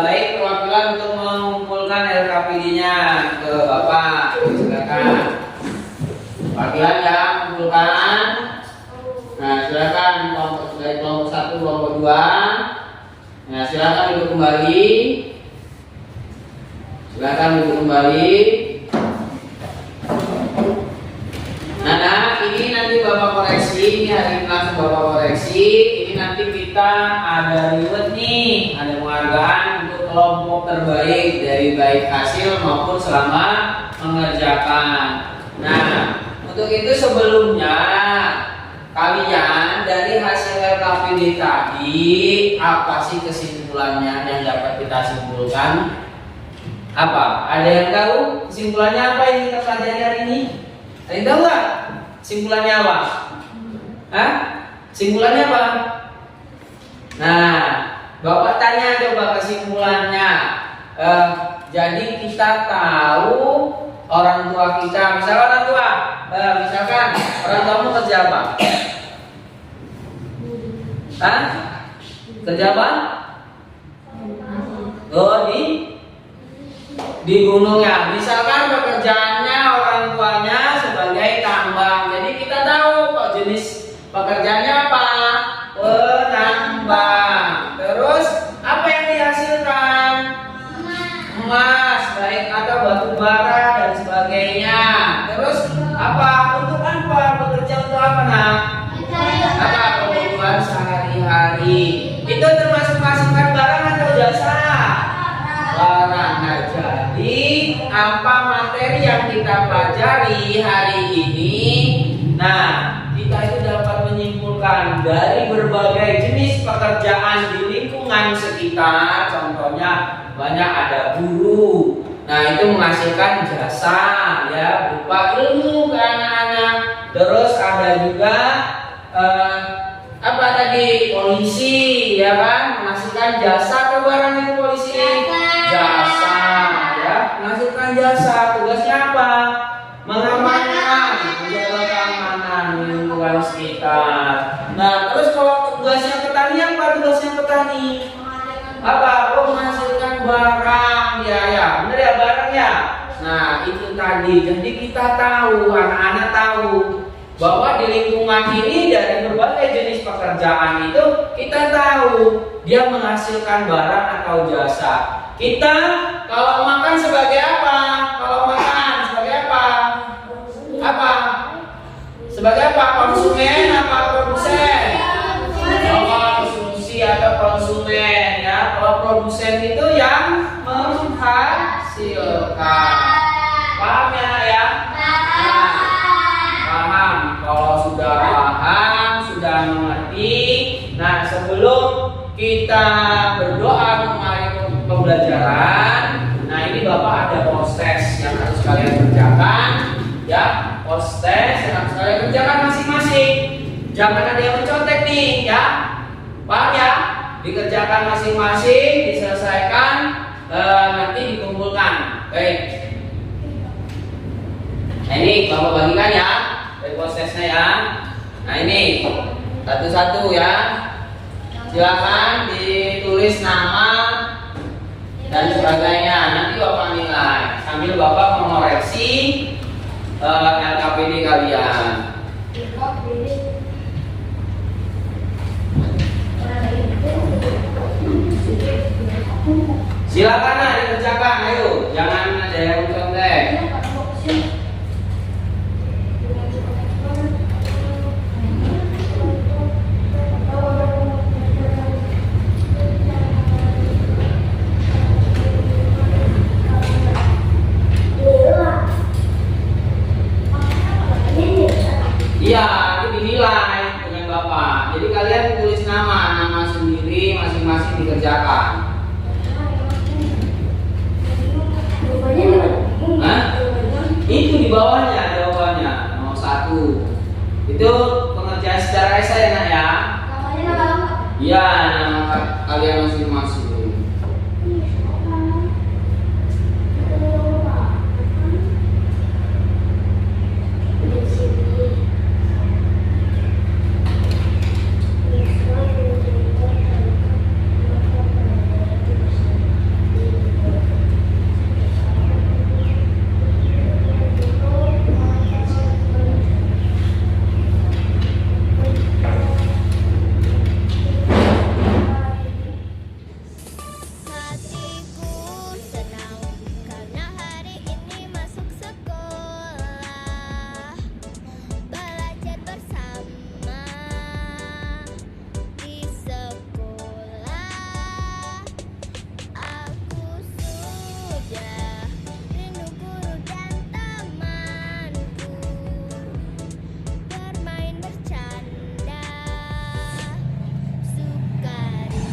Speaker 2: baik perwakilan untuk mengumpulkan LKPD-nya ke Bapak. Silakan. Perwakilan ya, mengumpulkan. Nah, silakan dari kelompok 1, kelompok 2. Nah, silakan duduk kembali. Silakan duduk kembali. Nah, ini nanti Bapak koreksi, ini hari ini langsung Bapak koreksi. Ini nanti kita ada reward nih, ada penghargaan untuk kelompok terbaik dari baik hasil maupun selama mengerjakan. Nah, untuk itu sebelumnya kalian dari hasil LKPD tadi apa sih kesimpulannya yang dapat kita simpulkan? Apa? Ada yang tahu kesimpulannya apa yang kita pelajari hari ini? Ada yang tahu nggak? Kesimpulannya apa? Hah? Kesimpulannya apa? Nah, Bapak tanya coba kesimpulannya. Jadi kita tahu orang tua kita, misalkan orang tua, misalkan orang tuamu kerja apa? Hah? Kerja apa? Oh, di gunung ya. Misalkan pekerjaannya orang tuanya sebagai tambang. Jadi kita tahu kok jenis pekerjaannya apa? Penambang. Terus apa yang dihasilkan? Emas, baik atau batu bara dan sebagainya. Terus apa? Untuk apa? Bekerja untuk apa, nak? Apa? Kebutuhan sehari-hari. Itu termasuk menghasilkan barang atau jasa? Barang. Nah, jadi apa materi yang kita pelajari hari ini? Nah, kita itu dapat menyimpulkan dari berbagai jenis pekerjaan di lingkungan sekitar. Contohnya banyak ada buruh. Nah, itu menghasilkan jasa ya, berupa ilmu ke anak-anak. Terus ada juga apa tadi? Polisi ya kan, menghasilkan jasa ke barang itu polisi. Jasa ya, menghasilkan jasa. Tugasnya apa? Mengamankan, menjaga keamanan di lingkungan sekitar. Nah, terus kalau tugasnya petani apa? Tugasnya petani apa? Oh, menghasilkan barang ya, benar ya, barang ya. Nah, itu tadi. Jadi kita tahu, anak-anak tahu bahwa di lingkungan ini dari berbagai jenis pekerjaan itu kita tahu dia menghasilkan barang atau jasa. Kita kalau makan sebagai apa? Kalau makan sebagai apa? Apa? Sebagai apa? Konsumen apa produsen? Konsumsi atau konsumen ya. Kalau produsen itu yang menghasilkan. Paham ya, nak ya? Nah, paham. Kalau sudah paham, sudah mengerti. Nah, sebelum kita berdoa mengakhiri pembelajaran, nah ini Bapak ada proses yang harus kalian kerjakan ya, proses yang harus kalian kerjakan masing-masing. Jangan ada yang mencontek nih ya, paham ya? Dikerjakan masing-masing, diselesaikan, nanti dikumpulkan. Baik. Nah ini Bapak bagikan ya dari prosesnya ya. Nah ini satu-satu ya. Silakan ditulis nama dan sebagainya. Nanti Bapak nilai sambil Bapak mengoreksi LKPD kalian.
Speaker 7: Ikhlas diri.
Speaker 2: Silakan nak dikerjakan, ayo, jangan ada yang contek. Iya, itu dinilai dengan Bapak. Jadi kalian tulis nama sendiri masing-masing dikerjakan. Hah? Itu di bawahnya, jawabannya nomor 1. Itu pengerjaan secara esai ya, nak ya?
Speaker 3: Namanya nama lengkap.
Speaker 2: Iya, nama kalian masing-masing.
Speaker 5: Hatiku senang karena hari ini masuk sekolah, belajar bersama di sekolah. Aku sudah rindu guru dan temanku, bermain bercanda, sukaria.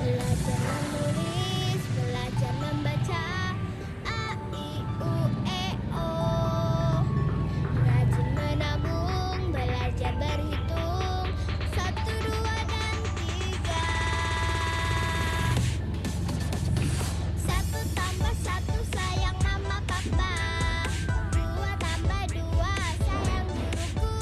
Speaker 5: Belajar menulis, belajar membaca, A, I, U, E, O. Rajin menabung, belajar berhitung, 1, 2, dan 3. 1 tambah 1 sayang mama papa, 2 tambah 2 sayang guruku,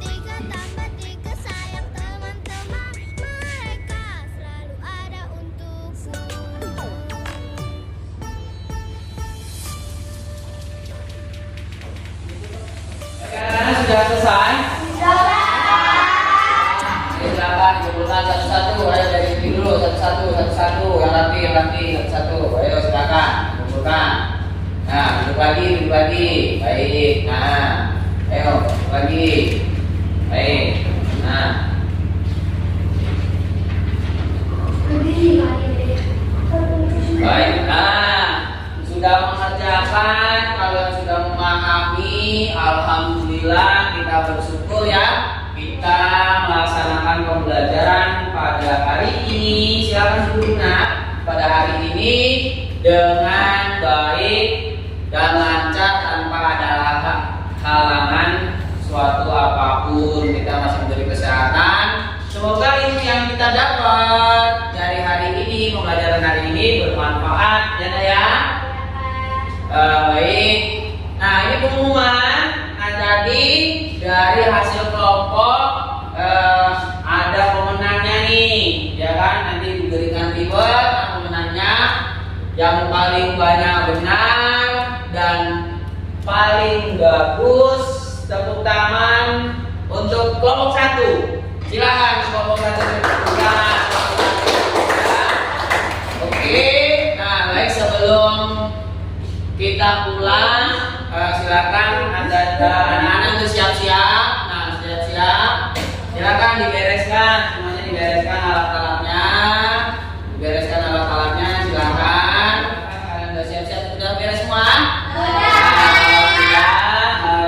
Speaker 5: 3 tambah 3 sayang teman-teman, mereka selalu ada untukku.
Speaker 2: Kalian sudah selesai? Silakan kumpulkan satu-satu. Ayo dari sini dulu, satu-satu, yang rapi, satu-satu. Ayo silakan kumpulkan. Nah, duduk lagi. Baik. Nah, ayo lagi. Baik. Nah, baik. Nah, sudah mengerjakan, kalian sudah memahami. Alhamdulillah, kita bersyukur ya. Kita melaksanakan pembelajaran pada hari ini. Silakan duduk nak. Pada hari ini dengan baik dan lancar tanpa ada halangan suatu apapun. Kita masih memberi kesehatan. Semoga ilmu yang kita dapat dari hari ini, pembelajaran hari ini bermanfaat ya nak ya. Baik. Nah, ini pengumuman. Nah, tadi dari hasil kelompok ada pemenangnya nih, ya kan? Nanti diberikan reward pemenangnya yang paling banyak benar dan paling bagus. Tepuk tangan untuk kelompok 1. Silakan kelompok 1 tepuk tangan. Oke. Nah, baik, sebelum kita pulang, silakan anak-anak bersiap-siap. Nah, siap-siap. Silakan dibereskan, semuanya dibereskan alat-alatnya. Silakan. Kalian sudah siap-siap, sudah beres semua?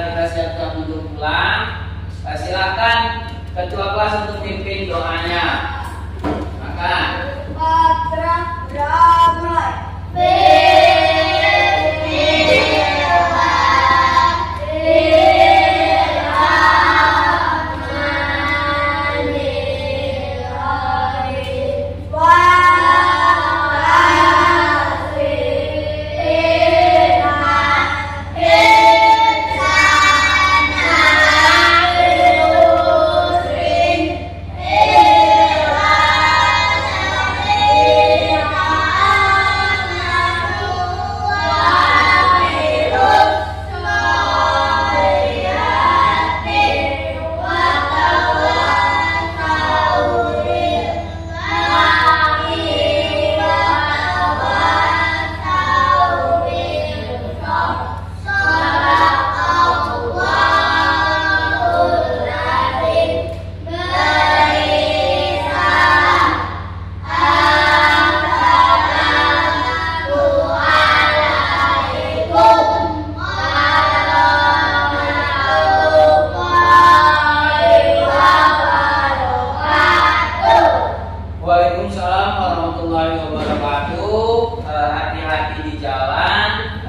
Speaker 2: Kita siapkan untuk pulang. Silakan ketua kelas untuk pimpin doanya. Maka
Speaker 3: Bismillahirrahmanirrahim.
Speaker 2: satu, hati-hati di jalan,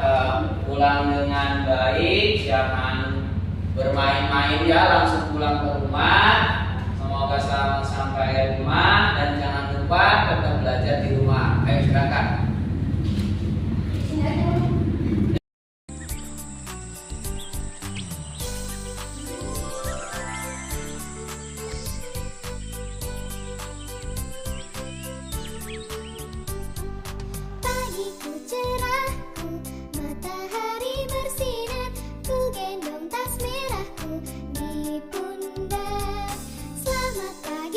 Speaker 2: pulang dengan baik, jangan bermain-main ya, langsung pulang ke rumah. Semoga selamat sampai rumah dan jangan lupa tetap belajar di rumah. Ayo silakan.